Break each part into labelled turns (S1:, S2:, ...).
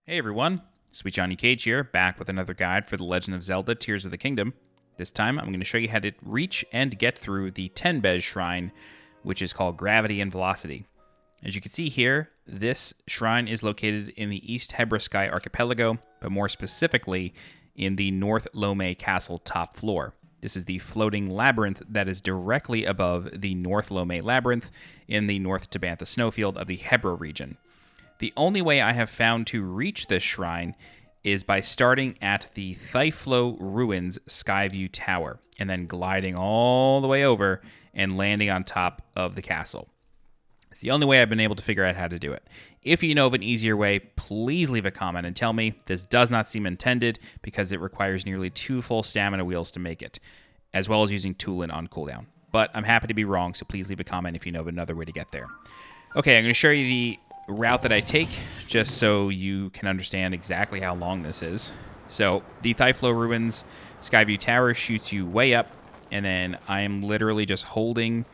S1: Hey everyone, SweetJohnnyCage here, back with another guide for The Legend of Zelda Tears of the Kingdom. This time I'm going to show you how to reach and get through the Tenbez shrine, which is called Gravity and Velocity. As you can see here, this shrine is located in the East Hebra Sky Archipelago, but more specifically in the North Lomei Castle top floor. This is the floating labyrinth that is directly above the North Lomei Labyrinth in the North Tabantha snowfield of the Hebra region. The only way I have found to reach this shrine is by starting at the Thyflo Ruins Skyview Tower and then gliding all the way over and landing on top of the castle. It's the only way I've been able to figure out how to do it. If you know of an easier way, please leave a comment and tell me. This does not seem intended because it requires nearly 2 full stamina wheels to make it, as well as using Tulin on cooldown. But I'm happy to be wrong, so please leave a comment if you know of another way to get there. Okay, I'm going to show you the route that I take just so you can understand exactly how long this is. So the Thyflo Ruins Skyview Tower shoots you way up, and then I am literally just holding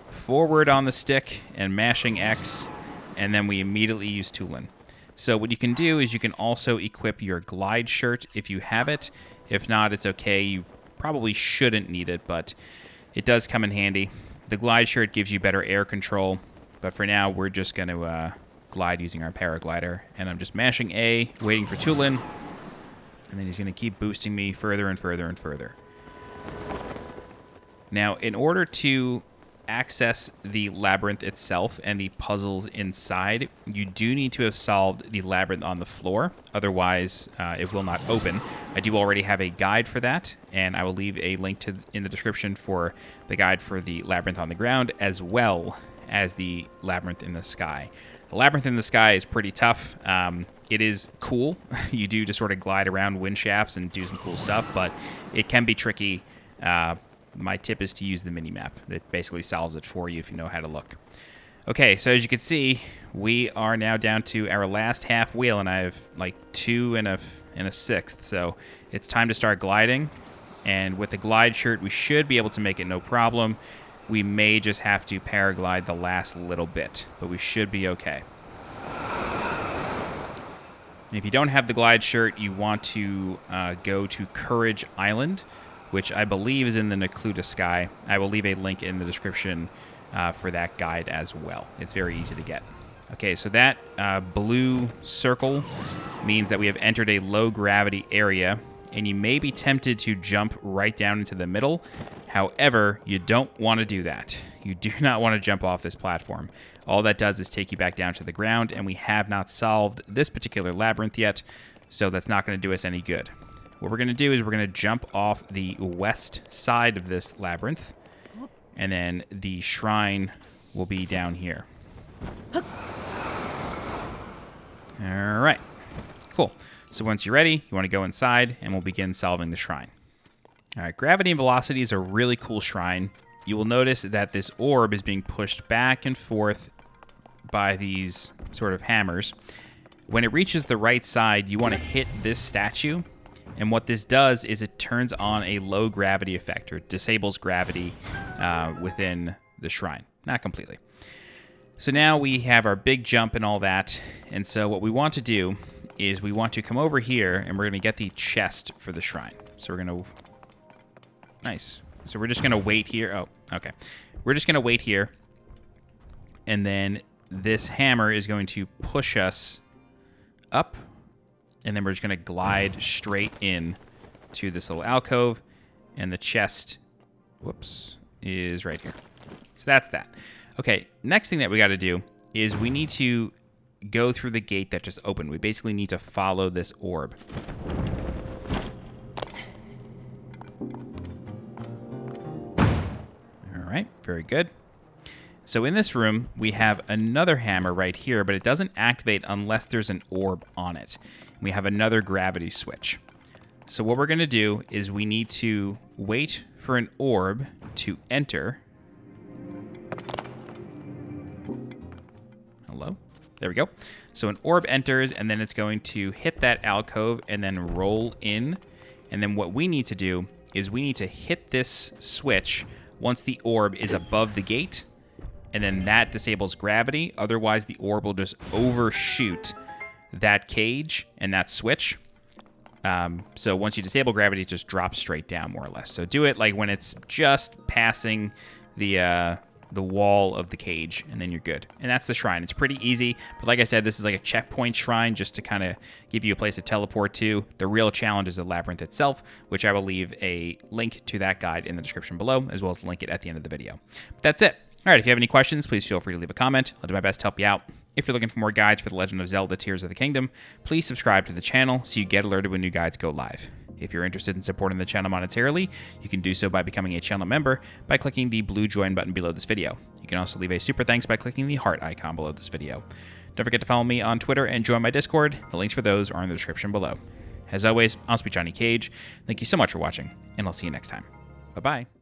S1: forward on the stick and mashing X, and then we immediately use Tulin. So what you can do is you can also equip your glide shirt if you have it. If not, it's okay. You probably shouldn't need it, but it does come in handy. The glide shirt gives you better air control, but for now we're just going to glide using our paraglider, and I'm just mashing A, waiting for Tulin, and then he's going to keep boosting me further and further and further. Now, in order to access the labyrinth itself and the puzzles inside, you do need to have solved the labyrinth on the floor, otherwise it will not open. I do already have a guide for that, and I will leave a link in the description for the guide for the labyrinth on the ground, as well as the labyrinth in the sky. The labyrinth in the sky is pretty tough. It is cool. You do just sort of glide around wind shafts and do some cool stuff, but it can be tricky. My tip is to use the mini-map. It basically solves it for you if you know how to look. Okay, so as you can see, we are now down to our last half wheel, and I have like 2 and a 1/6. So it's time to start gliding. And with the glide shirt, we should be able to make it no problem. We may just have to paraglide the last little bit, but we should be okay. And if you don't have the glide shirt, you want to go to Courage Island, which I believe is in the Nakluda Sky. I will leave a link in the description for that guide as well. It's very easy to get. Okay, so that blue circle means that we have entered a low gravity area, and you may be tempted to jump right down into the middle. However, you don't want to do that. You do not want to jump off this platform. All that does is take you back down to the ground, and we have not solved this particular labyrinth yet, so that's not going to do us any good. What we're going to do is we're going to jump off the west side of this labyrinth, and then the shrine will be down here. All right, cool. So once you're ready, you want to go inside, and we'll begin solving the shrine. All right, Gravity and Velocity is a really cool shrine. You will notice that this orb is being pushed back and forth by these sort of hammers. When it reaches the right side, you want to hit this statue, and what this does is it turns on a low gravity effect, or disables gravity within the shrine. Not completely. So now we have our big jump and all that, and so what we want to do is we want to come over here, and we're going to get the chest for the shrine. So we're going to... Nice. So we're just going to wait here. Oh, okay. We're just going to wait here, and then this hammer is going to push us up, and then we're just going to glide straight in to this little alcove, and the chest, whoops, is right here. So that's that. Okay, next thing that we got to do is we need to go through the gate that just opened. We basically need to follow this orb. All right, very good. So in this room, we have another hammer right here, but it doesn't activate unless there's an orb on it. We have another gravity switch. So what we're going to do is we need to wait for an orb to enter. Hello? There we go. So an orb enters, and then it's going to hit that alcove and then roll in. And then what we need to do is we need to hit this switch once the orb is above the gate, and then that disables gravity. Otherwise, the orb will just overshoot that cage and that switch. So once you disable gravity, it just drops straight down more or less. So do it like when it's just passing the wall of the cage, and then you're good. And that's the shrine. It's pretty easy, but like I said, this is like a checkpoint shrine just to kind of give you a place to teleport to. The real challenge is the labyrinth itself, which I will leave a link to that guide in the description below, as well as link it at the end of the video. But that's it. All right, if you have any questions, please feel free to leave a comment. I'll do my best to help you out. If you're looking for more guides for The Legend of Zelda Tears of the Kingdom, please subscribe to the channel so you get alerted when new guides go live. If you're interested in supporting the channel monetarily, you can do so by becoming a channel member by clicking the blue join button below this video. You can also leave a super thanks by clicking the heart icon below this video. Don't forget to follow me on Twitter and join my Discord. The links for those are in the description below. As always, I'm SweetJohnnyCage. Thank you so much for watching, and I'll see you next time. Bye-bye.